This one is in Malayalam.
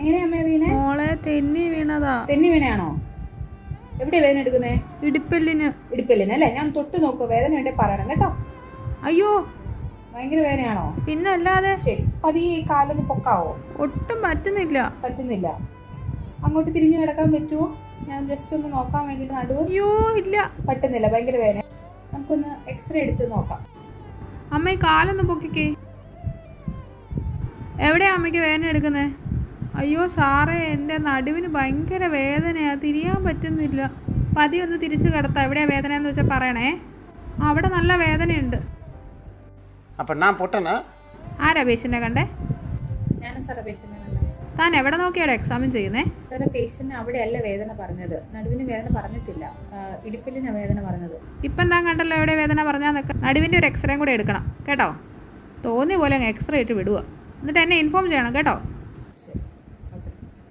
എങ്ങനെയാ അമ്മ വീണേ? മോളെ തെന്നി വീണതാ. തെന്നി വീണയാണോ? എവിടെയാ വേദന എടുക്കുന്നേ? ഇടുപ്പെല്ലിന്. ഇടുപ്പെല്ലിന് അല്ലേ? ഞാൻ തൊട്ട് നോക്കോ, വേദന ഉണ്ടെ പറയണം കേട്ടോ. അയ്യോ, ഭയങ്കര വേദനയാണോ? പിന്നല്ലാതെ. ശരി, പതിയെ കാലൊന്ന് പൊക്കാവോ? ഒട്ടും പറ്റുന്നില്ല. പറ്റുന്നില്ല. അങ്ങോട്ട് തിരിഞ്ഞു കിടക്കാൻ പറ്റുമോ? ഞാൻ ജസ്റ്റ് ഒന്ന് നോക്കാൻ വേണ്ടിട്ട് നടുവ്. അയ്യോ ഇല്ല, പറ്റുന്നില്ല, ഭയങ്കര വേദന. നമുക്കൊന്ന് എക്സ്റേ എടുത്ത് നോക്കാം. അമ്മ ഈ കാലൊന്ന് പൊക്കിക്കേ. എവിടെയാ അമ്മയ്ക്ക് വേദന എടുക്കുന്നേ? അയ്യോ സാറേ, എൻ്റെ നടുവിന് ഭയങ്കര വേദനയാ, തിരിയാൻ പറ്റുന്നില്ല. പതിയൊന്ന് തിരിച്ചു കിടത്താം. എവിടെയാ വേദന എന്ന് വെച്ചാൽ പറയണേ. അവിടെ നല്ല വേദനയുണ്ട്. ആരാ പേഷ്യൻ്റെ കണ്ടേ? ഞാൻ സാറേ പേഷ്യൻ്റെ കണ്ടേ. താൻ എവിടെ നോക്കിയാടോ എക്സാമിൻ ചെയ്യുന്നേ? സാറേ പേഷ്യൻ്റ് അവിടെയല്ല വേദന പറഞ്ഞത്, നടുവിന് വേദന പറഞ്ഞിട്ടില്ല, ഇടുപ്പിലിനാണ് വേദന പറഞ്ഞത്. ഇപ്പം താൻ കണ്ടല്ലോ എവിടെ വേദന പറഞ്ഞാൽ നിൽക്കാം. നടുവിൻ്റെ ഒരു എക്സ്റേയും കൂടെ എടുക്കണം കേട്ടോ. തോന്നിയ പോലെ അങ്ങ് എക്സ്റേ ഇട്ട് വിടുക. എന്നിട്ട് എന്നെ ഇൻഫോം ചെയ്യണം കേട്ടോ.